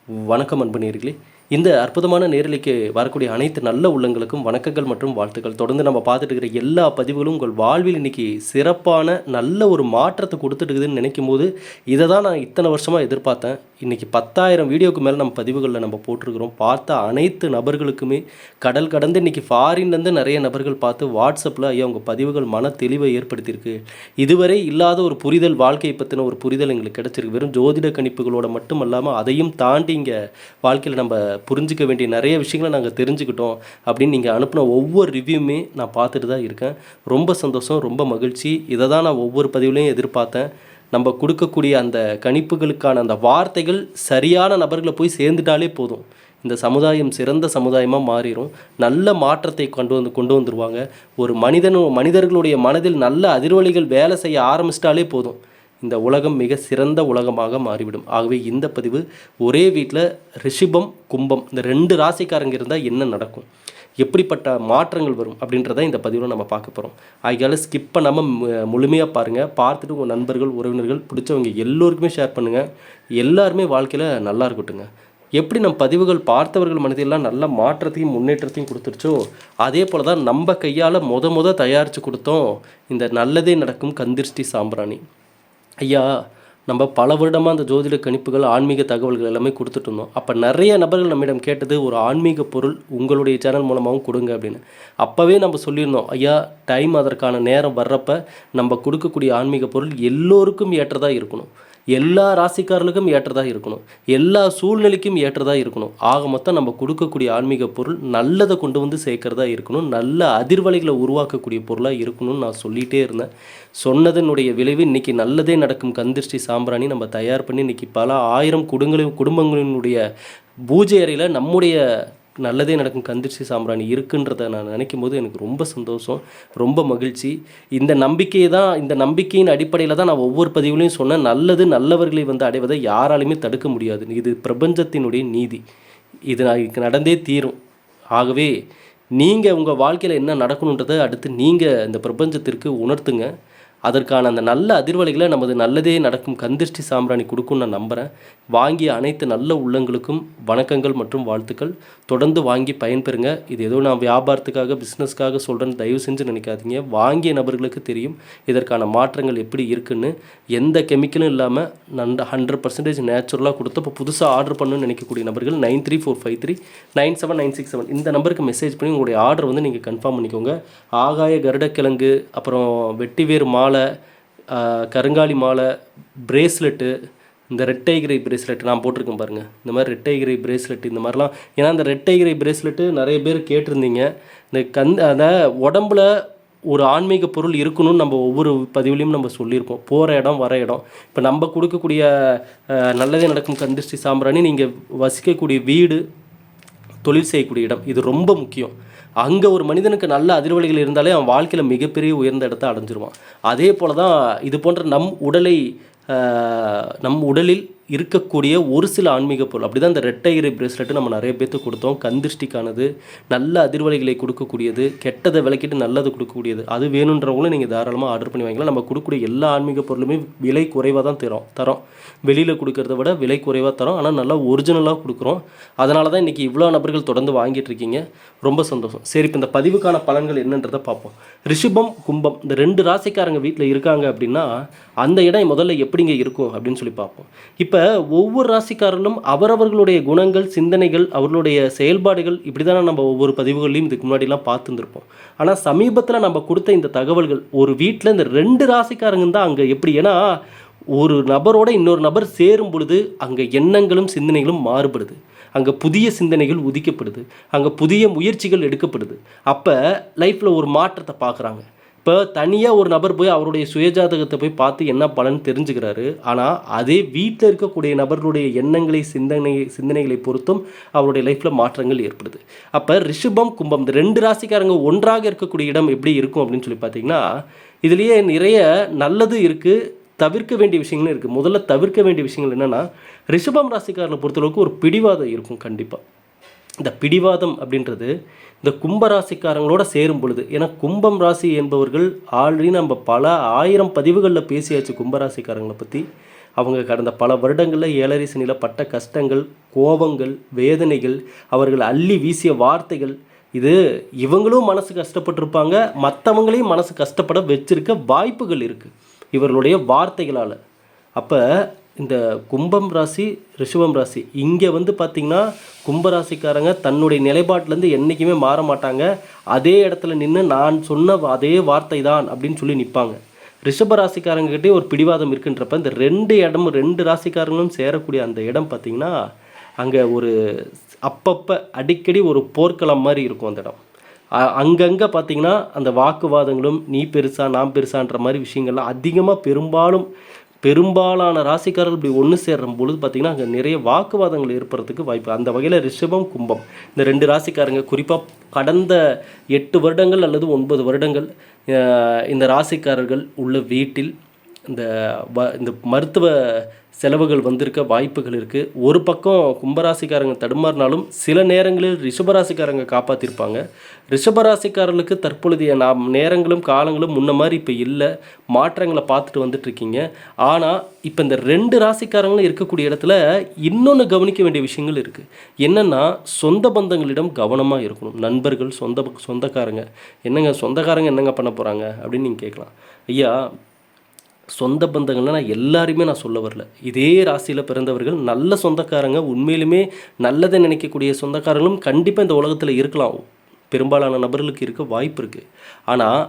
வணக்கம் அன்பு நேயர்களே. இந்த அற்புதமான நேரலைக்கு வரக்கூடிய அனைத்து நல்ல உள்ளங்களுக்கும் வணக்கங்கள் மற்றும் வாழ்த்துக்கள். தொடர்ந்து நம்ம பார்த்துட்டு இருக்கிற எல்லா பதிவுகளும் உங்கள் வாழ்வில் இன்னைக்கு சிறப்பான நல்ல ஒரு மாற்றத்தை கொடுத்துட்டு இருக்குதுன்னு நினைக்கும்போது, இதை தான் நான் இத்தனை வருஷமாக எதிர்பார்த்தேன். இன்னைக்கு 10,000 வீடியோக்கு மேலே நம்ம பதிவுகளில் நம்ம போட்டிருக்கிறோம். பார்த்த அனைத்து நபர்களுக்குமே கடல் கடந்து இன்னைக்கு ஃபாரின்லேருந்து நிறைய நபர்கள் பார்த்து வாட்ஸ்அப்பில் ஐயா உங்கள் பதிவுகள் மன தெளிவை ஏற்படுத்தியிருக்கு. இதுவரை இல்லாத ஒரு புரிதல், வாழ்க்கையை பற்றின ஒரு புரிதல் எங்களுக்கு கிடைச்சிருக்கு. வெறும் ஜோதிட கணிப்புகளோட மட்டும் இல்லாமல் அதையும் தாண்டி இங்கே வாழ்க்கையில் நம்ம புரிஞ்சிக்க வேண்டிய நிறைய விஷயங்களை நாங்கள் தெரிஞ்சுக்கிட்டோம் அப்படின்னு நீங்கள் அனுப்பின ஒவ்வொரு ரிவ்யூமே நான் பார்த்துட்டு தான் இருக்கேன். ரொம்ப சந்தோஷம், ரொம்ப மகிழ்ச்சி. இதை தான் நான் ஒவ்வொரு பதிவுலையும் எதிர்பார்த்தேன். நம்ம கொடுக்கக்கூடிய அந்த கணிப்புகளுக்கான அந்த வார்த்தைகள் சரியான நபர்களை போய் சேர்ந்துட்டாலே போதும், இந்த சமுதாயம் சிறந்த சமுதாயமாக மாறிடும். நல்ல மாற்றத்தை கொண்டு வந்துடுவாங்க. ஒரு மனிதர்களுடைய மனதில் நல்ல அதிர்வலிகள் வேலை செய்ய ஆரம்பிச்சிட்டாலே போதும், இந்த உலகம் மிக சிறந்த உலகமாக மாறிவிடும். ஆகவே இந்த பதிவு ஒரே வீட்டில் ரிஷிபம் கும்பம் இந்த 2 ராசிக்காரங்க இருந்தால் என்ன நடக்கும், எப்படிப்பட்ட மாற்றங்கள் வரும் அப்படின்றத இந்த பதிவில் நம்ம பார்க்க போகிறோம். ஆகையால் ஸ்கிப் பண்ணாமல் முழுமையாக பாருங்கள். பார்த்துட்டு உங்கள் நண்பர்கள், உறவினர்கள், பிடிச்சவங்க எல்லோருக்குமே ஷேர் பண்ணுங்கள். எல்லாருமே வாழ்க்கையில் நல்லா இருக்கட்டுங்க. எப்படி நம் பதிவுகள் பார்த்தவர்கள் மனதிலெல்லாம் நல்ல மாற்றத்தையும் முன்னேற்றத்தையும் கொடுத்துருச்சோ, அதே போல் தான் நம்ம கையால் தயாரித்து கொடுத்தோம் இந்த நல்லதே நடக்கும் கந்திருஷ்டி சாம்பிராணி. ஐயா, நம்ம பல வருடமாக அந்த ஜோதிட கணிப்புகள், ஆன்மீக தகவல்கள் எல்லாமே கொடுத்துட்டு இருந்தோம். அப்போ நிறைய நபர்கள் நம்மிடம் கேட்டது, ஒரு ஆன்மீக பொருள் உங்களுடைய சேனல் மூலமாகவும் கொடுங்க அப்படின்னு. அப்போவே நம்ம சொல்லியிருந்தோம், ஐயா டைம் அதற்கான நேரம் வர்றப்ப நம்ம கொடுக்கக்கூடிய ஆன்மீக பொருள் எல்லோருக்கும் ஏற்றதாக இருக்கணும், எல்லா ராசிக்காரர்களுக்கும் ஏற்றதாக இருக்கணும், எல்லா சூழ்நிலைக்கும் ஏற்றதாக இருக்கணும். ஆக மொத்தம் நம்ம கொடுக்கக்கூடிய ஆன்மீக பொருள் நல்லதை கொண்டு வந்து சேர்க்கறதா இருக்கணும், நல்ல அதிர்வலைகளை உருவாக்கக்கூடிய பொருளாக இருக்கணும்னு நான் சொல்லிகிட்டே இருந்தேன். சொன்னதனுடைய விளைவு இன்றைக்கி நல்லதே நடக்கும் கந்திருஷ்டி சாம்பிராணி நம்ம தயார் பண்ணி இன்றைக்கி பல 1000 குடும்பங்களினுடைய பூஜை அறையில் நம்முடைய நல்லதே நடக்கும் கந்திருஷ்டி சாம்பிராணி இருக்குன்றதை நான் நினைக்கும் போது எனக்கு ரொம்ப சந்தோஷம், ரொம்ப மகிழ்ச்சி. இந்த நம்பிக்கையின் அடிப்படையில் தான் நான் ஒவ்வொரு பதிவுலையும் சொன்னேன், நல்லது நல்லவர்களை அடைவதை யாராலையுமே தடுக்க முடியாது. இது பிரபஞ்சத்தினுடைய நீதி, இது நடந்தே தீரும். ஆகவே நீங்கள் உங்கள் வாழ்க்கையில் என்ன நடக்கணுன்றதை அடுத்து நீங்கள் இந்த பிரபஞ்சத்திற்கு உணர்த்துங்க. அதற்கான அந்த நல்ல அதிர்வலைகளை நமது நல்லதே நடக்கும் கந்திருஷ்டி சாம்பிராணி கொடுக்கும்னு நான் நம்புகிறேன். வாங்கிய அனைத்து நல்ல உள்ளங்களுக்கும் வணக்கங்கள் மற்றும் வாழ்த்துக்கள். தொடர்ந்து வாங்கி பயன்பெறுங்க. இது ஏதோ நான் வியாபாரத்துக்காக, பிஸ்னஸ்க்காக சொல்கிறேன்னு தயவு செஞ்சு நினைக்காதீங்க. வாங்கிய நபர்களுக்கு தெரியும் இதற்கான மாற்றங்கள் எப்படி இருக்குன்னு. எந்த கெமிக்கலும் இல்லாமல் 100% நேச்சுரலாக கொடுத்து இப்போ புதுசாக ஆர்டர் பண்ணணும்னு நினைக்கக்கூடிய நபர்கள் 9345397967 இந்த நம்பருக்கு மெசேஜ் பண்ணி உங்களுடைய ஆர்டர் நீங்கள் கன்ஃபார்ம் பண்ணிக்கோங்க. ஆகாய கருடக்கிழங்கு, அப்புறம் வெட்டிவேர் மாலை, கருங்காலி மாலை, பிரேஸ்லெட்டு, இந்த ரெட்டைகிரை பிரேஸ்லெட் நான் போட்டிருக்கேன் பாருங்கள், இந்த மாதிரி ரெட்டைகிரை பிரேஸ்லெட் இந்த மாதிரிலாம். ஏன்னா இந்த ரெட்டைகிரை பிரேஸ்லெட்டு நிறைய பேர் கேட்டிருந்தீங்க. இந்த அந்த உடம்புல ஒரு ஆன்மீக பொருள் இருக்கணும்னு நம்ம ஒவ்வொரு பதிவுலையும் நம்ம சொல்லியிருப்போம். போகிற இடம் வர இடம், இப்போ நம்ம கொடுக்கக்கூடிய நல்லதே நடக்கும் கந்திருஷ்டி சாம்பிராணி நீங்கள் வசிக்கக்கூடிய வீடு, தொழில் செய்யக்கூடிய இடம், இது ரொம்ப முக்கியம். அங்கே ஒரு மனிதனுக்கு நல்ல அதிர்வலைகள் இருந்தாலே அவன் வாழ்க்கையில் மிகப்பெரிய உயர்ந்த இடத்தை அடைஞ்சிருவான். அதே போல் தான் இது போன்ற நம் உடலில் இருக்கக்கூடிய ஒரு சில ஆன்மீக பொருள், அப்படி தான் இந்த ரெட்டைகிரை பிரேஸ்லெட்டு நம்ம நிறைய பேர்த்துக்கு கொடுத்தோம். கந்திருஷ்டிக்கானது, நல்ல அதிர்வலைகளை கொடுக்கக்கூடியது, கெட்டதை விளக்கிட்டு நல்லது கொடுக்கக்கூடியது. அது வேணுன்றவங்களும் நீங்கள் தாராளமாக ஆர்டர் பண்ணி வாங்கிக்கலாம். நம்ம கொடுக்கக்கூடிய எல்லா ஆன்மீக பொருளுமே விலை குறைவாக தான் தரோம். வெளியில் கொடுக்கறத விட விலை குறைவாக தரோம், ஆனால் நல்லா ஒரிஜினலாக கொடுக்குறோம். அதனால தான் இன்றைக்கி இவ்வளோ நபர்கள் தொடர்ந்து வாங்கிட்டு இருக்கீங்க. ரொம்ப சந்தோஷம். சரி, இப்போ இந்த பதிவுக்கான பலன்கள் என்னன்றதை பார்ப்போம். ரிஷிபம் கும்பம் இந்த 2 ராசிக்காரங்க வீட்டில் இருக்காங்க அப்படின்னா அந்த இடம் முதல்ல எப்படிங்க இருக்கும் அப்படின்னு சொல்லி பார்ப்போம். இப்போ ஒவ்வொரு ராசிக்காரர்களும் அவரவர்களுடைய குணங்கள், சிந்தனைகள், அவர்களுடைய செயல்பாடுகள் இப்படி தானே நம்ம ஒவ்வொரு பதிவுகளையும் இதுக்கு முன்னாடிலாம் பார்த்துருந்துருப்போம். ஆனால் சமீபத்தில் நம்ம கொடுத்த இந்த தகவல்கள், ஒரு வீட்டில் இந்த 2 ராசிக்காரங்க தான் அங்கே எப்படி, ஏன்னா ஒரு நபரோட இன்னொரு நபர் சேரும் பொழுது அங்கே எண்ணங்களும் சிந்தனைகளும் மாறுபடுது, அங்கே புதிய சிந்தனைகள் உதிக்கப்படுது, அங்கே புதிய முயற்சிகள் எடுக்கப்படுது. அப்போ லைஃப்பில் ஒரு மாற்றத்தை பார்க்குறாங்க. இப்போ தனியாக ஒரு நபர் போய் அவருடைய சுயஜாதகத்தை போய் பார்த்து என்ன பலன் தெரிஞ்சுக்கிறாரு. ஆனால் அதே வீட்டில் இருக்கக்கூடிய நபர்களுடைய எண்ணங்களை, சிந்தனைகளை பொறுத்தும் அவருடைய லைஃப்பில் மாற்றங்கள் ஏற்படுது. அப்போ ரிஷிபம் கும்பம் இந்த 2 ராசிக்காரங்க ஒன்றாக இருக்கக்கூடிய இடம் எப்படி இருக்கும் அப்படின்னு சொல்லி பார்த்தீங்கன்னா, இதுலேயே நிறைய நல்லது இருக்குது, தவிர்க்க வேண்டிய விஷயங்களும் இருக்குது. முதல்ல தவிர்க்க வேண்டிய விஷயங்கள் என்னென்னா, ரிஷபம் ராசிக்காரர்களை பொறுத்தளவுக்கு ஒரு பிடிவாதம் இருக்கும் கண்டிப்பாக. இந்த பிடிவாதம் அப்படின்றது இந்த கும்பராசிக்காரங்களோட சேரும் பொழுது, ஏன்னா கும்பம் ராசி என்பவர்கள் ஆல்ரெடி நம்ம பல 1000 பதிவுகளில் பேசியாச்சு கும்பராசிக்காரங்களை பற்றி. அவங்க கடந்த பல வருடங்களில் 7 சனியில் பட்ட கஷ்டங்கள், கோபங்கள், வேதனைகள், அவர்கள் அள்ளி வீசிய வார்த்தைகள், இது இவங்களும் மனசு கஷ்டப்பட்டிருப்பாங்க, மற்றவங்களையும் மனசு கஷ்டப்பட வச்சிருக்க வாய்ப்புகள் இருக்குது இவர்களுடைய வார்த்தைகளால். அப்போ இந்த கும்பம் ராசி, ரிஷபம் ராசி இங்கே வந்து பார்த்திங்கன்னா கும்பராசிக்காரங்க தன்னுடைய நிலைப்பாட்டிலேருந்து என்றைக்குமே மாற மாட்டாங்க. அதே இடத்துல நின்று நான் சொன்ன அதே வார்த்தை தான் அப்படின்னு சொல்லி நிற்பாங்க. ரிஷபராசிக்காரங்ககிட்டே ஒரு பிடிவாதம் இருக்குன்றப்ப இந்த 2 ராசிக்காரங்களும் சேரக்கூடிய அந்த இடம் பார்த்திங்கன்னா அங்கே ஒரு அப்பப்போ அடிக்கடி ஒரு போர்க்களம் மாதிரி இருக்கும் அந்த இடம். அங்கங்கே பார்த்திங்கன்னா அந்த வாக்குவாதங்களும் நீ பெருசா நான் பெருசான்ற மாதிரி விஷயங்கள்லாம் அதிகமாக பெரும்பாலான ராசிக்காரர்கள் இப்படி ஒன்று சேர்ற பொழுது பார்த்திங்கன்னா அங்கே நிறைய வாக்குவாதங்கள் ஏற்படுறதுக்கு வாய்ப்பு. அந்த வகையில் ரிஷபம், கும்பம் இந்த 2 ராசிக்காரங்க குறிப்பாக கடந்த 8 வருடங்கள் அல்லது 9 வருடங்கள் இந்த ராசிக்காரர்கள் உள்ள வீட்டில் இந்த மருத்துவ செலவுகள் வந்திருக்க வாய்ப்புகள் இருக்குது. ஒரு பக்கம் கும்பராசிக்காரங்க தடுமாறினாலும் சில நேரங்களில் ரிஷபராசிக்காரங்க காப்பாற்றிருப்பாங்க. ரிஷபராசிக்காரர்களுக்கு தற்பொழுதைய நேரங்களும் காலங்களும் முன்ன மாதிரி இப்போ இல்லை, மாற்றங்களை பார்த்துட்டு வந்துட்டுருக்கீங்க. ஆனால் இப்போ இந்த 2 ராசிக்காரங்களும் இருக்கக்கூடிய இடத்துல இன்னொன்று கவனிக்க வேண்டிய விஷயங்கள் இருக்குது. என்னென்னா சொந்த பந்தங்களிடம் கவனமாக இருக்கணும். நண்பர்கள், சொந்தக்காரங்க சொந்தக்காரங்க என்னங்க பண்ண போகிறாங்க அப்படின்னு நீங்கள் கேட்கலாம். ஐயா, சொந்த பந்தங்கள்லாம் நான் எல்லாருமே நான் சொல்ல வரல. இதே ராசியில் பிறந்தவர்கள் நல்ல சொந்தக்காரங்க, உண்மையிலுமே நல்லதை நினைக்கக்கூடிய சொந்தக்காரங்களும் கண்டிப்பாக இந்த உலகத்தில் இருக்கலாம். பெரும்பாலான நபர்களுக்கு இருக்க வாய்ப்பு இருக்குது. ஆனால்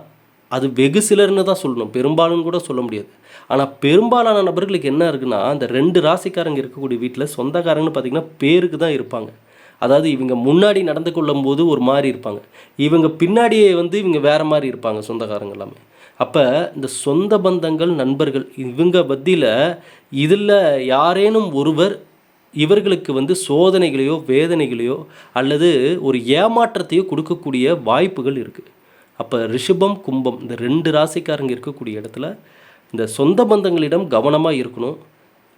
அது வெகு சிலர்னு தான் சொல்லணும், பெரும்பாலும் கூட சொல்ல முடியாது. ஆனால் பெரும்பாலான நபர்களுக்கு என்ன இருக்குன்னா, அந்த 2 ராசிக்காரங்க இருக்கக்கூடிய வீட்டில் சொந்தக்காரங்கன்னு பார்த்திங்கன்னா பேருக்கு தான் இருப்பாங்க. அதாவது இவங்க முன்னாடி நடந்து கொள்ளும்போது ஒரு மாதிரி இருப்பாங்க, இவங்க பின்னாடியே வந்து இவங்க வேறு மாதிரி இருப்பாங்க சொந்தக்காரங்க எல்லாமே. அப்போ இந்த சொந்த பந்தங்கள், நண்பர்கள் இவங்க மத்தியில் இதில் யாரேனும் ஒருவர் இவர்களுக்கு வந்து சோதனைகளையோ வேதனைகளையோ அல்லது ஒரு ஏமாற்றத்தையோ கொடுக்கக்கூடிய வாய்ப்புகள் இருக்குது. அப்போ ரிஷபம், கும்பம் இந்த 2 ராசிக்காரங்க இருக்கக்கூடிய இடத்துல இந்த சொந்த பந்தங்களிடம் கவனமாக இருக்கணும்,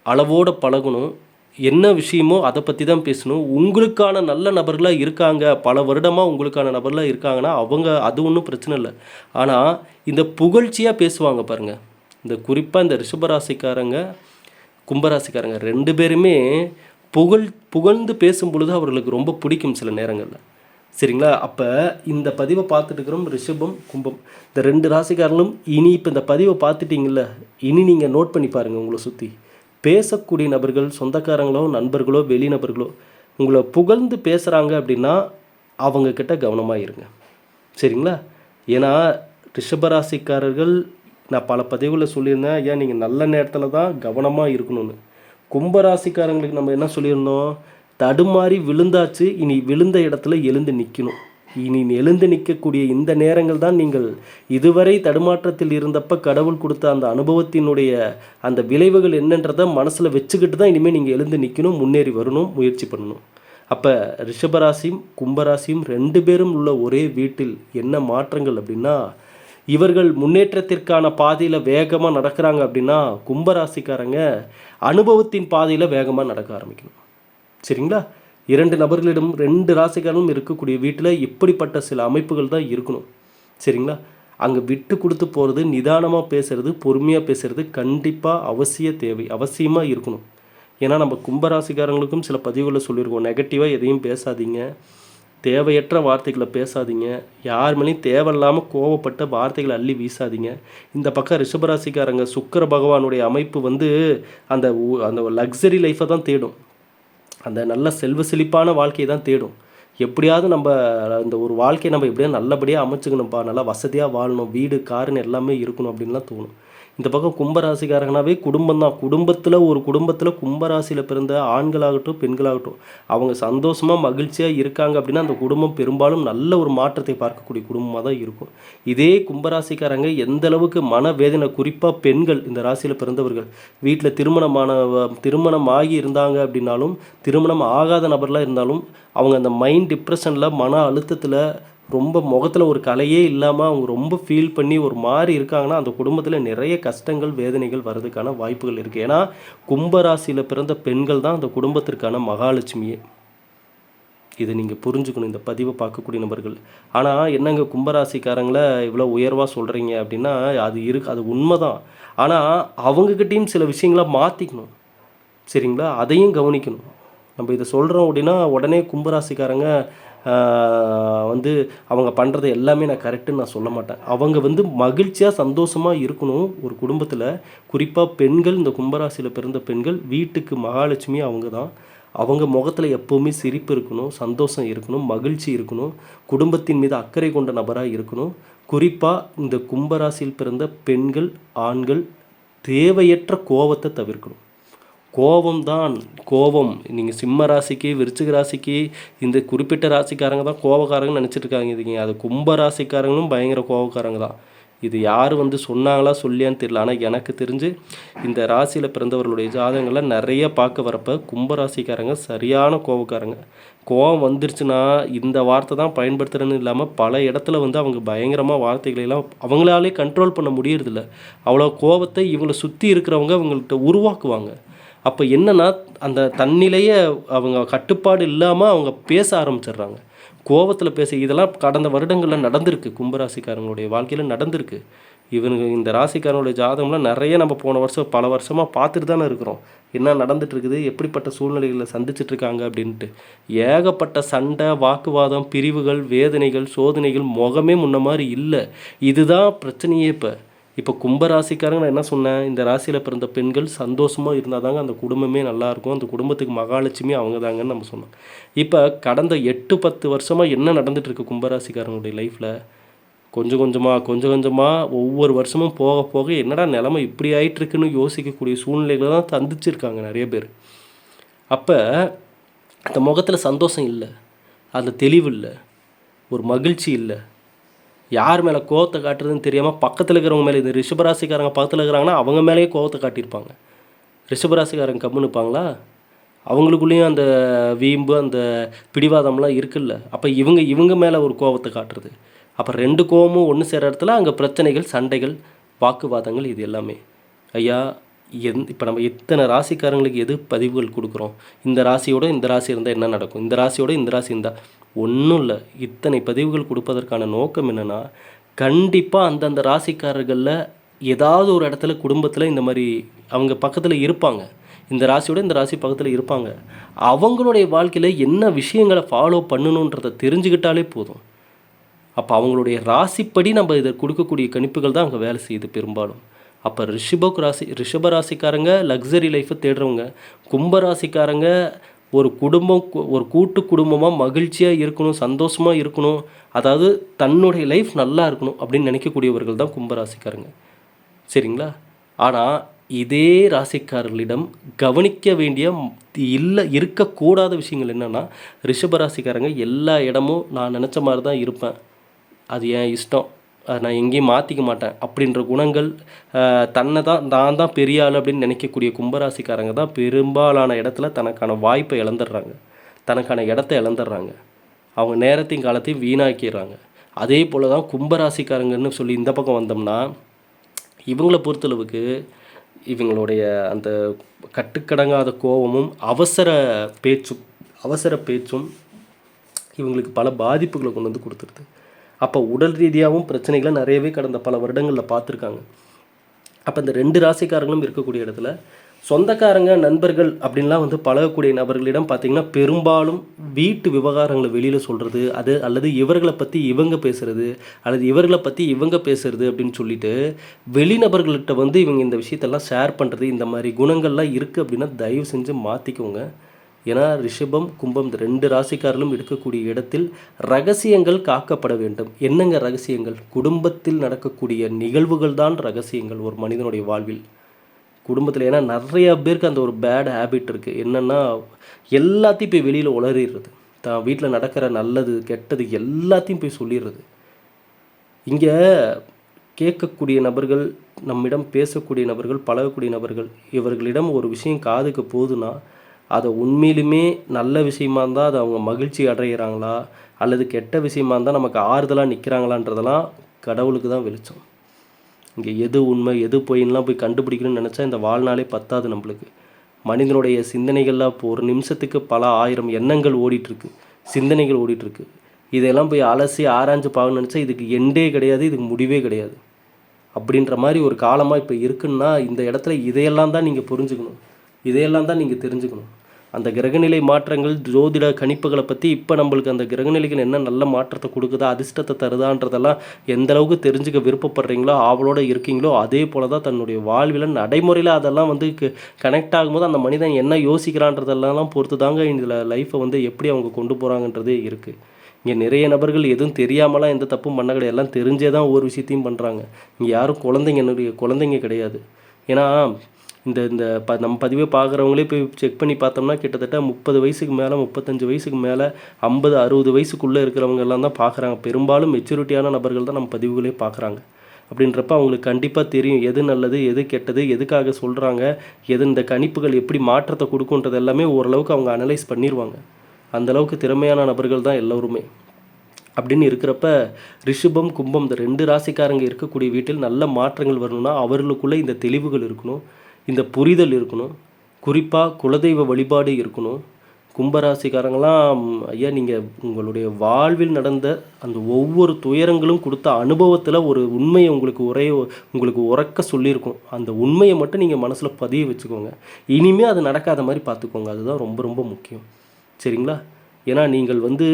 அளவோடு பழகணும், என்ன விஷயமோ அதை பற்றி தான் பேசணும். உங்களுக்கான நல்ல நபர்களாக இருக்காங்க, பல வருடமாக உங்களுக்கான நபர்களாக இருக்காங்கன்னா அவங்க அது ஒன்றும் பிரச்சனை இல்லை. ஆனால் இந்த புகழ்ச்சியாக பேசுவாங்க பாருங்கள், இந்த குறிப்பாக இந்த ரிஷபராசிக்காரங்க, கும்பராசிக்காரங்க 2 பேருமே புகழ்ந்து பேசும் பொழுது அவர்களுக்கு ரொம்ப பிடிக்கும் சில நேரங்களில். சரிங்களா? அப்போ இந்த பதிவை பார்த்துட்டு இருக்கிறோம் ரிஷபம், கும்பம் இந்த 2 ராசிக்காரங்களும். இனி இப்போ இந்த பதிவை பார்த்துட்டிங்கள, இனி நீங்கள் நோட் பண்ணி பாருங்கள், உங்களை சுற்றி பேசக்கூடிய நபர்கள், சொந்தக்காரங்களோ நண்பர்களோ வெளிநபர்களோ உங்களை புகழ்ந்து பேசுகிறாங்க அப்படின்னா அவங்கக்கிட்ட கவனமாக இருங்க. சரிங்களா? ஏன்னா ரிஷபராசிக்காரர்கள் நான் பல பதிவுகளில் சொல்லியிருந்தேன், ஐயா நீங்கள் நல்ல நேரத்தில் தான் கவனமாக இருக்கணும்னு. கும்பராசிக்காரங்களுக்கு நம்ம என்ன சொல்லியிருந்தோம், தடுமாறி விழுந்தாச்சு, இனி விழுந்த இடத்துல எழுந்து நிற்கணும். இனி எழுந்து நிற்கக்கூடிய இந்த நேரங்கள் தான் நீங்கள் இதுவரை தடுமாற்றத்தில் இருந்தப்ப கடவுள் கொடுத்த அந்த அனுபவத்தினுடைய அந்த விளைவுகள் என்னன்றதை மனசில் வச்சுக்கிட்டு தான் இனிமேல் நீங்கள் எழுந்து நிற்கணும், முன்னேறி வரணும், முயற்சி பண்ணணும். அப்போ ரிஷபராசியும் கும்பராசியும் 2 பேரும் உள்ள ஒரே வீட்டில் என்ன மாற்றங்கள் அப்படின்னா, இவர்கள் முன்னேற்றத்திற்கான பாதையில் வேகமாக நடக்கிறாங்க அப்படின்னா கும்பராசிக்காரங்க அனுபவத்தின் பாதையில் வேகமாக நடக்க ஆரம்பிக்கணும். சரிங்களா? 2 நபர்களிடம் 2 ராசிக்காரங்களும் இருக்கக்கூடிய வீட்டில் இப்படிப்பட்ட சில அமைப்புகள் தான் இருக்கணும். சரிங்களா? அங்கே விட்டு கொடுத்து போகிறது, நிதானமாக பேசுகிறது, பொறுமையாக பேசுகிறது கண்டிப்பாக அவசியமாக இருக்கணும். ஏன்னா நம்ம கும்பராசிக்காரங்களுக்கும் சில பதிவுகளை சொல்லியிருக்கோம், நெகட்டிவாக எதையும் பேசாதீங்க, தேவையற்ற வார்த்தைகளை பேசாதீங்க, யார் மேலேயும் தேவையில்லாமல் கோவப்பட்ட வார்த்தைகளை அள்ளி வீசாதீங்க. இந்த பக்கம் ரிஷபராசிக்காரங்க சுக்கிர பகவானுடைய அமைப்பு வந்து அந்த லக்ஸரி லைஃப்பை தான் தேடும், அந்த நல்ல செல்வ செழிப்பான வாழ்க்கையை தான் தேடும். எப்படியாவது நம்ம இந்த ஒரு வாழ்க்கையை நம்ம எப்படியா நல்லபடியாக அமைச்சுக்கணும்ப்பா, நல்லா வசதியாக வாழணும், வீடு காருன்னு எல்லாமே இருக்கணும் அப்படின்லாம் தோணும். இந்த பக்கம் கும்பராசிக்காரங்கனாவே குடும்பம் தான். குடும்பத்தில் கும்பராசியில் பிறந்த ஆண்களாகட்டும் பெண்களாகட்டும் அவங்க சந்தோஷமாக மகிழ்ச்சியாக இருக்காங்க அப்படின்னா அந்த குடும்பம் பெரும்பாலும் நல்ல ஒரு மாற்றத்தை பார்க்கக்கூடிய குடும்பமாக தான் இருக்கும். இதே கும்பராசிக்காரங்க எந்த அளவுக்கு மனவேதனை, குறிப்பாக பெண்கள் இந்த ராசியில் பிறந்தவர்கள் வீட்டில் திருமணம் ஆகி இருந்தாங்க அப்படின்னாலும், திருமணம் ஆகாத நபர்லாம் இருந்தாலும் அவங்க அந்த மைண்ட் டிப்ரெஷனில், மன அழுத்தத்தில், ரொம்ப முகத்தில் ஒரு கலையே இல்லாமல் அவங்க ரொம்ப ஃபீல் பண்ணி ஒரு மாதிரி இருக்காங்கன்னா அந்த குடும்பத்தில் நிறைய கஷ்டங்கள் வேதனைகள் வர்றதுக்கான வாய்ப்புகள் இருக்குது. ஏன்னா கும்பராசியில் பிறந்த பெண்கள் தான் அந்த குடும்பத்திற்கான மகாலட்சுமியே. இதை நீங்கள் புரிஞ்சுக்கணும் இந்த பதிவை பார்க்கக்கூடிய நபர்கள். ஆனால் என்னங்க கும்பராசிக்காரங்கள இவ்வளோ உயர்வாக சொல்கிறீங்க அப்படின்னா, அது உண்மைதான். ஆனால் அவங்கக்கிட்டேயும் சில விஷயங்கள மாற்றிக்கணும். சரிங்களா? அதையும் கவனிக்கணும். நம்ம இதை சொல்கிறோம் அப்படின்னா உடனே கும்பராசிக்காரங்க வந்து அவங்க பண்ணுறது எல்லாமே நான் கரெக்டுன்னு நான் சொல்ல மாட்டேன். அவங்க வந்து மகிழ்ச்சியாக சந்தோஷமாக இருக்கணும் ஒரு குடும்பத்தில். குறிப்பாக பெண்கள், இந்த கும்பராசியில் பிறந்த பெண்கள் வீட்டுக்கு மகாலட்சுமி அவங்க தான். அவங்க முகத்தில் எப்போவுமே சிரிப்பு இருக்கணும், சந்தோஷம் இருக்கணும், மகிழ்ச்சி இருக்கணும், குடும்பத்தின் மீது அக்கறை கொண்ட நபராக இருக்கணும். குறிப்பாக இந்த கும்பராசியில் பிறந்த பெண்கள், ஆண்கள் தேவையற்ற கோபத்தை தவிர்க்கணும். கோபம் நீங்கள் சிம்ம ராசிக்கு, விருச்சிக ராசிக்கு, இந்த குறிப்பிட்ட ராசிக்காரங்க தான் கோபக்காரங்கன்னு நினச்சிட்டு இருக்காங்க. அது கும்ப ராசிக்காரங்களும் பயங்கர கோபக்காரங்க தான். இது யார் வந்து சொன்னாங்களா சொல்லியான்னு தெரியல. ஆனால் எனக்கு தெரிஞ்சு இந்த ராசியில் பிறந்தவர்களுடைய ஜாதகங்கள்லாம் நிறைய பார்க்க வரப்போ கும்பராசிக்காரங்க சரியான கோபக்காரங்க. கோபம் வந்துருச்சுன்னா இந்த வார்த்தை தான் பயன்படுத்துகிறேன்னு இல்லாமல் பல இடத்துல வந்து அவங்க பயங்கரமாக வார்த்தைகளெல்லாம் அவங்களாலே கண்ட்ரோல் பண்ண முடியறதில்ல. அவ்வளோ கோபத்தை இவங்களை சுற்றி இருக்கிறவங்க அவங்கள்ட்ட உருவாக்குவாங்க. அப்போ என்னென்னா அந்த தன்னிலையே அவங்க கட்டுப்பாடு இல்லாமல் அவங்க பேச ஆரம்பிச்சிடுறாங்க. கோபத்தில் பேச இதெல்லாம் கடந்த வருடங்களில் நடந்திருக்கு. கும்பராசிக்காரங்களுடைய வாழ்க்கையில் நடந்திருக்கு. இந்த ராசிக்காரங்களுடைய ஜாதகம்லாம் நிறைய நம்ம போன வருஷம் பல வருஷமாக பார்த்துட்டு தானே இருக்கிறோம். என்ன நடந்துகிட்ருக்குது, எப்படிப்பட்ட சூழ்நிலைகளை சந்திச்சிட்ருக்காங்க அப்படின்ட்டு. ஏகப்பட்ட சண்டை, வாக்குவாதம், பிரிவுகள், வேதனைகள், சோதனைகள், முகமே முன்ன மாதிரி இல்லை. இதுதான் பிரச்சனையே. இப்போ கும்பராசிக்காரங்க நான் என்ன சொன்னேன், இந்த ராசியில் பிறந்த பெண்கள் சந்தோஷமாக இருந்தால் தாங்க அந்த குடும்பமே நல்லாயிருக்கும், அந்த குடும்பத்துக்கு மகாலட்சுமி அவங்க தாங்கன்னு நம்ம சொன்னோம். இப்போ கடந்த 8-10 வருஷமாக என்ன நடந்துகிட்ருக்கு கும்பராசிக்காரங்களுடைய லைஃப்பில், கொஞ்சம் கொஞ்சமாக ஒவ்வொரு வருஷமும் போக போக என்னடா நிலைமை இப்படி ஆகிட்டுருக்குன்னு யோசிக்கக்கூடிய சூழ்நிலைகளை தான் சந்திச்சிருக்காங்க நிறைய பேர். அப்போ அந்த முகத்தில் சந்தோஷம் இல்லை, அந்த தெளிவு இல்லை, ஒரு மகிழ்ச்சி இல்லை. யார் மேலே கோவத்தை காட்டுறதுன்னு தெரியாமல் பக்கத்தில் இருக்கிறவங்க மேலே, இது ரிஷபராசிக்காரங்க பக்கத்தில் இருக்கிறாங்கன்னா அவங்க மேலேயே கோவத்தை காட்டியிருப்பாங்க. ரிஷபராசிக்காரங்க கம்முன்னு இருப்பாங்களா? அவங்களுக்குள்ளேயும் அந்த வீம்பு, அந்த பிடிவாதம்லாம் இருக்குல்ல. அப்போ இவங்க மேலே ஒரு கோவத்தை காட்டுறது. அப்போ 2 கோவமும் ஒன்று சேர இடத்துல அங்கே பிரச்சனைகள், சண்டைகள், வாக்குவாதங்கள், இது எல்லாமே. ஐயா, இப்போ நம்ம எத்தனை ராசிக்காரங்களுக்கு எது பதிவுகள் கொடுக்குறோம். இந்த ராசியோட இந்த ராசி இருந்தால் என்ன நடக்கும், இந்த ராசியோட இந்த ராசி இருந்தால் ஒன்றும் இல்லை. இத்தனை பதிவுகள் கொடுப்பதற்கான நோக்கம் என்னென்னா, கண்டிப்பாக அந்தந்த ராசிக்காரர்களில் ஏதாவது ஒரு இடத்துல குடும்பத்தில் இந்த மாதிரி அவங்க பக்கத்தில் இருப்பாங்க. இந்த ராசியோட இந்த ராசி பக்கத்தில் இருப்பாங்க. அவங்களுடைய வாழ்க்கையில் என்ன விஷயங்களை ஃபாலோ பண்ணணுன்றதை தெரிஞ்சுக்கிட்டாலே போதும். அப்போ அவங்களுடைய ராசிப்படி நம்ம இதை கொடுக்கக்கூடிய கணிப்புகள் தான் அங்கே வேலை செய்யுது பெரும்பாலும். அப்போ ரிஷப ராசிக்காரங்க லக்ஸரி லைஃப்பை தேடுறவங்க, கும்பராசிக்காரங்க ஒரு கூட்டு குடும்பமாக மகிழ்ச்சியாக இருக்கணும், சந்தோஷமாக இருக்கணும், அதாவது தன்னுடைய லைஃப் நல்லா இருக்கணும் அப்படின்னு நினைக்கக்கூடியவர்கள் தான் கும்பராசிக்காரங்க. சரிங்களா? ஆனால் இதே ராசிக்காரர்களிடம் கவனிக்க வேண்டிய இருக்கக்கூடாத விஷயங்கள் என்னென்னா, ரிஷபராசிக்காரங்க எல்லா இடமும் நான் நினச்ச மாதிரி தான் இருப்பேன், அது என் இஷ்டம், நான் எங்கேயும் மாற்றிக்க மாட்டேன் அப்படின்ற குணங்கள், நான் தான் பெரிய ஆள் அப்படின்னு நினைக்கக்கூடிய கும்பராசிக்காரங்க தான் பெரும்பாலான இடத்துல தனக்கான வாய்ப்பை இழந்துடுறாங்க, தனக்கான இடத்த இழந்துடுறாங்க, அவங்க நேரத்தையும் காலத்தையும் வீணாக்கிடுறாங்க. அதே போல் தான் கும்பராசிக்காரங்கன்னு சொல்லி இந்த பக்கம் வந்தோம்னா, இவங்களை பொறுத்தளவுக்கு இவங்களுடைய அந்த கட்டுக்கடங்காத கோபமும் அவசர பேச்சும் இவங்களுக்கு பல பாதிப்புகளை கொண்டு வந்து கொடுத்துருது. அப்போ உடல் ரீதியாகவும் பிரச்சனைகளை நிறையவே கடந்த பல வருடங்களில் பார்த்துருக்காங்க. அப்போ இந்த 2 ராசிக்காரங்களும் இருக்கக்கூடிய இடத்துல சொந்தக்காரங்க, நண்பர்கள் அப்படின்லாம் வந்து பழகக்கூடிய நபர்களிடம் பார்த்திங்கன்னா பெரும்பாலும் வீட்டு விவகாரங்களை வெளியில் சொல்கிறது, அல்லது இவர்களை பற்றி இவங்க பேசுகிறது, அல்லது இவர்களை பற்றி இவங்க பேசுகிறது அப்படின்னு சொல்லிட்டு வெளிநபர்கள்கிட்ட வந்து இவங்க இந்த விஷயத்தெல்லாம் ஷேர் பண்ணுறது, இந்த மாதிரி குணங்கள்லாம் இருக்குது அப்படின்னா தயவு செஞ்சு மாற்றிக்கோங்க. ஏன்னா ரிஷபம், கும்பம் இந்த 2 ராசிக்காரர்களும் இருக்கக்கூடிய இடத்தில் ரகசியங்கள் காக்கப்பட வேண்டும். என்னங்க ரகசியங்கள்? குடும்பத்தில் நடக்கக்கூடிய நிகழ்வுகள் தான் ரகசியங்கள் ஒரு மனிதனுடைய வாழ்வில், குடும்பத்தில். ஏன்னா நிறைய பேருக்கு அந்த ஒரு பேட் ஹேபிட் இருக்குது. என்னென்னா எல்லாத்தையும் போய் வெளியில் உளறிடுறது, தான் வீட்டில் நடக்கிற நல்லது கெட்டது எல்லாத்தையும் போய் சொல்லிடுறது. இங்கே கேட்கக்கூடிய நபர்கள், நம்மிடம் பேசக்கூடிய நபர்கள், பழகக்கூடிய நபர்கள், இவர்களிடம் ஒரு விஷயம் காதுக்கு போகுதுன்னா அதை உண்மையிலுமே நல்ல விஷயமா இருந்தால் அதை அவங்க மகிழ்ச்சி அடைகிறாங்களா, அல்லது கெட்ட விஷயமா இருந்தால் நமக்கு ஆறுதலாக நிற்கிறாங்களான்றதெல்லாம் கடவுளுக்கு தான் வெளிச்சம். இங்கே எது உண்மை எது பொய்ன்னெலாம் போய் கண்டுபிடிக்கணும்னு நினச்சா இந்த வாழ்நாளே பத்தாது நம்மளுக்கு. மனிதனுடைய சிந்தனைகள்லாம் இப்போ ஒரு நிமிஷத்துக்கு பல 1000 எண்ணங்கள் ஓடிட்டுருக்கு. சிந்தனைகள் ஓடிட்டுருக்கு. இதெல்லாம் போய் அலசி ஆராய்ஞ்சு பார்க்கணும்னு நினச்சா இதுக்கு எண்டே கிடையாது, இதுக்கு முடிவே கிடையாது. அப்படின்ற மாதிரி ஒரு காலமாக இப்போ இருக்குன்னா இந்த இடத்துல இதையெல்லாம் தான் நீங்கள் புரிஞ்சுக்கணும், இதையெல்லாம் தான் நீங்கள் தெரிஞ்சுக்கணும். அந்த கிரகநிலை மாற்றங்கள் ஜோதிட கணிப்புகளை பற்றி இப்போ நம்மளுக்கு அந்த கிரகநிலைகள் என்ன நல்ல மாற்றத்தை கொடுக்குதா, அதிர்ஷ்டத்தை தருதான்றதெல்லாம் எந்த அளவுக்கு தெரிஞ்சுக்க விருப்பப்படுறீங்களோ அவளோட இருக்கீங்களோ அதே போல் தான் தன்னுடைய வாழ்வில் நடைமுறையில் அதெல்லாம் வந்து கனெக்ட் ஆகும்போது அந்த மனிதன் என்ன யோசிக்கிறான்றதெல்லாம் பொறுத்து தாங்க இதில் லைஃப்பை வந்து எப்படி அவங்க கொண்டு போகிறாங்கன்றதே இருக்குது. இங்கே நிறைய நபர்கள் எதுவும் தெரியாமலாம் எந்த தப்பும் பண்ண கிடையாது, எல்லாம் தெரிஞ்சே தான் ஒவ்வொரு விஷயத்தையும் பண்ணுறாங்க. இங்கே யாரும் குழந்தைங்க கிடையாது. ஏன்னா இந்த இந்த நம்ம பதிவே பார்க்குறவங்களே போய் செக் பண்ணி பார்த்தோம்னா கிட்டத்தட்ட 30 வயசுக்கு மேலே, 35 வயசுக்கு மேலே, 50 60 வயசுக்குள்ளே இருக்கிறவங்க எல்லாம் தான் பார்க்குறாங்க. பெரும்பாலும் மெச்சூரிட்டியான நபர்கள் தான் நம்ம பதிவுகளே பார்க்குறாங்க. அப்படின்றப்ப அவங்களுக்கு கண்டிப்பாக தெரியும் எது நல்லது, எது கெட்டது, எதுக்காக சொல்கிறாங்க, எது இந்த கணிப்புகள் எப்படி மாற்றத்தை கொடுக்குன்றது எல்லாமே ஓரளவுக்கு அவங்க அனலைஸ் பண்ணிடுவாங்க. அந்தளவுக்கு திறமையான நபர்கள் தான் எல்லோருமே. அப்படின்னு இருக்கிறப்ப ரிஷபம் கும்பம் இந்த 2 ராசிக்காரங்க இருக்கக்கூடிய வீட்டில் நல்ல மாற்றங்கள் வரணும்னா அவர்களுக்குள்ளே இந்த தெளிவுகள் இருக்கணும், இந்த புரிதல் இருக்கணும், குறிப்பாக குலதெய்வ வழிபாடு இருக்கணும். கும்பராசிக்காரங்களாம் ஐயா நீங்கள் உங்களுடைய வாழ்வில் நடந்த அந்த ஒவ்வொரு துயரங்களும் கொடுத்த அனுபவத்தில் ஒரு உண்மையை உங்களுக்கு உறக்க சொல்லியிருக்கும். அந்த உண்மையை மட்டும் நீங்கள் மனசில் பதிய வச்சுக்கோங்க. இனிமேல் அது நடக்காத மாதிரி பார்த்துக்கோங்க. அதுதான் ரொம்ப ரொம்ப முக்கியம். சரிங்களா? ஏன்னா நீங்கள் வந்து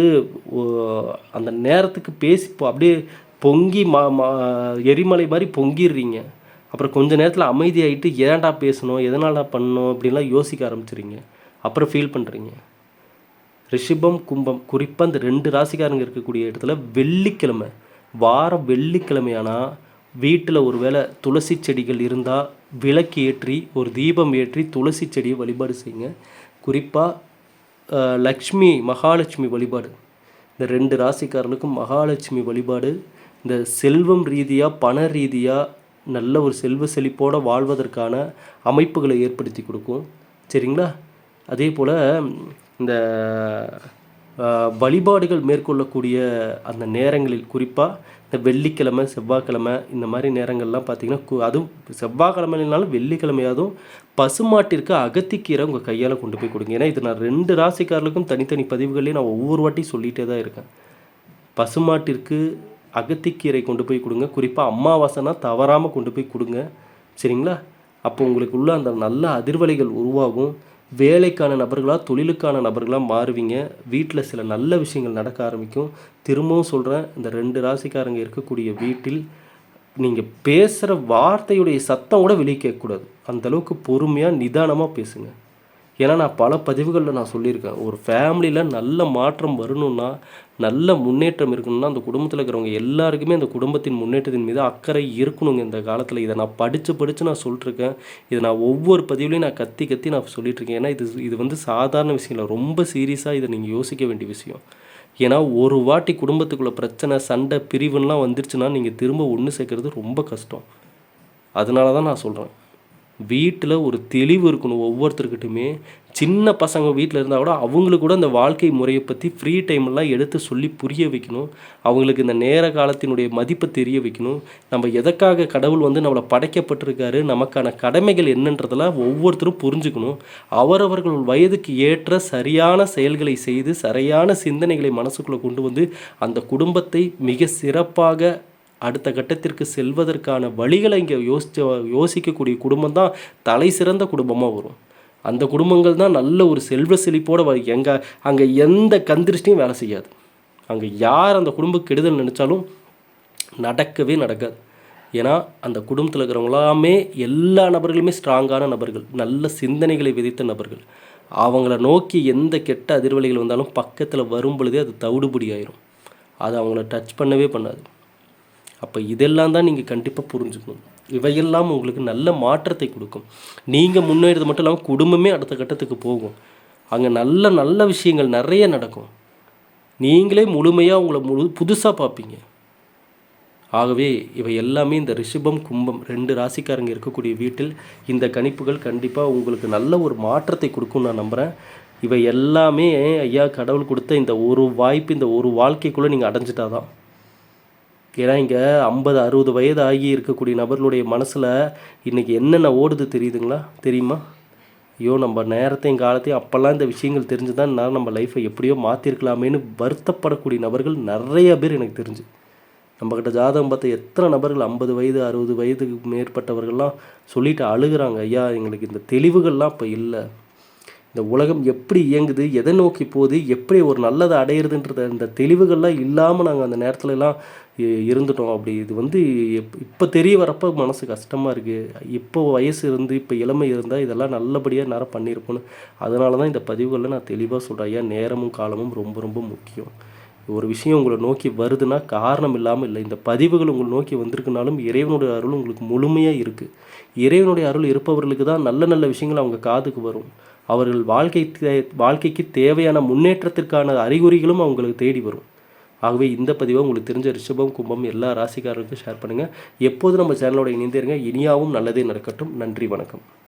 அந்த நேரத்துக்கு பேசி அப்படியே பொங்கி எரிமலை மாதிரி பொங்கிடுறீங்க. அப்புறம் கொஞ்ச நேரத்தில் அமைதியாகிட்டு ஏன்டா பேசணும், எதனால பண்ணணும் அப்படின்லாம் யோசிக்க ஆரம்பிச்சிடுறீங்க. அப்புறம் ஃபீல் பண்ணுறீங்க. ரிஷபம் கும்பம் குறிப்பாக இந்த 2 ராசிக்காரங்க இருக்கக்கூடிய இடத்துல வெள்ளிக்கிழமை, வாரம் வெள்ளிக்கிழமையானால் வீட்டில் ஒரு வேளை துளசி செடிகள் இருந்தால் விளக்கு ஏற்றி ஒரு தீபம் ஏற்றி துளசி செடியை வழிபாடு செய்யுங்க. குறிப்பாக மகாலட்சுமி வழிபாடு, இந்த 2 ராசிக்காரர்களுக்கும் மகாலட்சுமி வழிபாடு இந்த செல்வம் ரீதியாக பண ரீதியாக நல்ல ஒரு செல்வ செழிப்போடு வாழ்வதற்கான அமைப்புகளை ஏற்படுத்தி கொடுக்கும். சரிங்களா? அதே போல் இந்த வழிபாடுகள் மேற்கொள்ளக்கூடிய அந்த நேரங்களில் குறிப்பாக இந்த வெள்ளிக்கிழமை செவ்வாய்க்கிழமை இந்த மாதிரி நேரங்கள்லாம் பார்த்திங்கன்னா அதுவும் செவ்வாய்க்கிழமைனாலும் வெள்ளிக்கிழமையாதும் பசுமாட்டிற்கு அகத்திக்கீரை உங்கள் கையால் கொண்டு போய் கொடுங்க. ஏன்னா இது நான் 2 ராசிக்காரர்களுக்கும் தனித்தனி பதிவுகள்லேயும் நான் ஒவ்வொரு வாட்டி சொல்லிகிட்டே தான் இருக்கேன். பசுமாட்டிற்கு அகத்திக்கீரை கொண்டு போய் கொடுங்க. குறிப்பாக அமாவாசைனா தவறாமல் கொண்டு போய் கொடுங்க. சரிங்களா? அப்போ உங்களுக்கு உள்ள அந்த நல்ல அதிர்வலைகள் உருவாகும். வேலைக்கான நபர்களாக தொழிலுக்கான நபர்களாக மாறுவீங்க. வீட்டில் சில நல்ல விஷயங்கள் நடக்க ஆரம்பிக்கும். திரும்பவும் சொல்கிறேன், இந்த 2 ராசிக்காரங்க இருக்கக்கூடிய வீட்டில் நீங்கள் பேசுகிற வார்த்தையுடைய சத்தம் கூட வெளியே கேட்கக்கூடாது. அந்தளவுக்கு பொறுமையாக நிதானமாக பேசுங்க. ஏன்னா நான் பல பதிவுகளில் நான் சொல்லியிருக்கேன், ஒரு ஃபேமிலியில் நல்ல மாற்றம் வரணுன்னா, நல்ல முன்னேற்றம் இருக்கணும்னா அந்த குடும்பத்தில் இருக்கிறவங்க எல்லாருக்குமே அந்த குடும்பத்தின் முன்னேற்றத்தின் மீது அக்கறை இருக்கணுங்க. இந்த காலத்தில் இதை நான் படித்து நான் சொல்லிட்டுருக்கேன். இதை நான் ஒவ்வொரு பதிவுலையும் நான் கத்தி நான் சொல்லிகிட்ருக்கேன். ஏன்னா இது வந்து சாதாரண விஷயம் இல்லை, ரொம்ப சீரியஸாக இதை நீங்கள் யோசிக்க வேண்டிய விஷயம். ஏன்னா ஒரு வாட்டி குடும்பத்துக்குள்ளே பிரச்சனை சண்டை பிரிவுன்னெலாம் வந்துருச்சுன்னா நீங்கள் திரும்ப ஒன்று சேர்க்குறது ரொம்ப கஷ்டம். அதனால தான் நான் சொல்கிறேன், வீட்டில் ஒரு தெளிவு இருக்கணும் ஒவ்வொருத்தருக்கிட்டுமே. சின்ன பசங்க வீட்டில் இருந்தால் கூட அவங்களுக்கு கூட இந்த வாழ்க்கை முறையை பற்றி ஃப்ரீ டைம்லாம் எடுத்து சொல்லி புரிய வைக்கணும். அவங்களுக்கு இந்த நேர காலத்தினுடைய மதிப்பை தெரிய வைக்கணும். நம்ம எதற்காக கடவுள் வந்து நம்மளை படைக்கப்பட்டிருக்காரு, நமக்கான கடமைகள் என்னன்றதெல்லாம் ஒவ்வொருத்தரும் புரிஞ்சுக்கணும். அவரவர்கள் வயதுக்கு ஏற்ற சரியான செயல்களை செய்து சரியான சிந்தனைகளை மனசுக்குள்ளே கொண்டு வந்து அந்த குடும்பத்தை மிக சிறப்பாக அடுத்த கட்டத்திற்கு செல்வதற்கான வழிகளை இங்கே யோசிக்கக்கூடிய குடும்பம் தான் தலை சிறந்த குடும்பமாக வரும். அந்த குடும்பங்கள் தான் நல்ல ஒரு செல்வ செழிப்போடு அங்கே எந்த கந்திருஷ்டியும் வேலை செய்யாது. அங்கே யார் அந்த குடும்ப கெடுதல் நினச்சாலும் நடக்கவே நடக்காது. ஏன்னா அந்த குடும்பத்தில் இருக்கிறவங்களாமே எல்லா நபர்களுமே ஸ்ட்ராங்கான நபர்கள், நல்ல சிந்தனைகளை விதித்த நபர்கள். அவங்கள நோக்கி எந்த கெட்ட அதிர்வலைகள் வந்தாலும் பக்கத்தில் வரும் பொழுதே அது தவிடுபடி ஆயிரும். அது அவங்கள டச் பண்ணவே பண்ணாது. அப்போ இதெல்லாம் தான் நீங்கள் கண்டிப்பாக புரிஞ்சுக்கணும். இவையெல்லாம் உங்களுக்கு நல்ல மாற்றத்தை கொடுக்கும். நீங்கள் முன்னேறது மட்டும் இல்லாமல் குடும்பமே அடுத்த கட்டத்துக்கு போகும். அங்கே நல்ல நல்ல விஷயங்கள் நிறைய நடக்கும். நீங்களே முழுமையாக உங்களை புதுசாக பார்ப்பீங்க. ஆகவே இவை எல்லாமே இந்த ரிஷபம் கும்பம் 2 ராசிக்காரங்க இருக்கக்கூடிய வீட்டில் இந்த கணிப்புகள் கண்டிப்பாக உங்களுக்கு நல்ல ஒரு மாற்றத்தை கொடுக்கும்னு நான் நம்புகிறேன். இவை எல்லாமே ஐயா கடவுள் கொடுத்த இந்த ஒரு வாய்ப்பு, இந்த ஒரு வாழ்க்கைக்குள்ளே நீங்கள் அடைஞ்சிட்டாதான். ஏன்னா இங்கே 50-60 வயது ஆகி இருக்கக்கூடிய நபர்களுடைய மனசில் இன்றைக்கி என்னென்ன ஓடுது தெரியுதுங்களா? தெரியுமா? ஐயோ நம்ம நேரத்தையும் காலத்தையும் அப்போல்லாம் இந்த விஷயங்கள் தெரிஞ்சு தான் நம்ம லைஃப்பை எப்படியோ மாற்றிருக்கலாமேன்னு வருத்தப்படக்கூடிய நபர்கள் நிறைய பேர் எனக்கு தெரிஞ்சு. நம்மக்கிட்ட ஜாதகம் பார்த்த எத்தனை நபர்கள் 50 வயது 60 வயதுக்கு மேற்பட்டவர்கள்லாம் சொல்லிட்டு அழுகுறாங்க, ஐயா எங்களுக்கு இந்த தெளிவுகள்லாம் இப்போ இல்லை, இந்த உலகம் எப்படி இயங்குது, எதை நோக்கி போகுது, எப்படி ஒரு நல்லதை அடையிறதுன்றத இந்த தெளிவுகள்லாம் இல்லாமல் நாங்கள் அந்த நேரத்துலலாம் இருந்துட்டோம். அப்படி இது வந்து இப்போ தெரிய வரப்போ மனசு கஷ்டமாக இருக்குது. இப்போ வயசு இருந்து இப்போ இளமை இருந்தால் இதெல்லாம் நல்லபடியாக நேரம் பண்ணியிருப்போன்னு. அதனால தான் இந்த பதிவுகளில் நான் தெளிவாக சொல்கிறேன், ஐயா நேரமும் காலமும் ரொம்ப ரொம்ப முக்கியம். ஒரு விஷயம் உங்களை நோக்கி வருதுன்னா காரணம் இல்லாமல் இல்லை. இந்த பதிவுகள் உங்களை நோக்கி வந்திருக்குனாலும் இறைவனுடைய அருள் உங்களுக்கு முழுமையாக இருக்குது. இறைவனுடைய அருள் இருப்பவர்களுக்கு தான் நல்ல நல்ல விஷயங்கள் அவங்க காதுக்கு வரும். அவர்கள் வாழ்க்கைக்கு தேவையான முன்னேற்றத்திற்கான அறிகுறிகளும் அவங்களுக்கு தேடி வரும். ஆகவே இந்த பதிவை உங்களுக்கு தெரிஞ்ச ரிஷபம், கும்பம் எல்லா ராசிக்காரருக்கும் ஷேர் பண்ணுங்கள். எப்போதும் நம்ம சேனலோட இணைந்தே இருங்க. இனியாவும் நல்லதே நடக்கட்டும். நன்றி, வணக்கம்.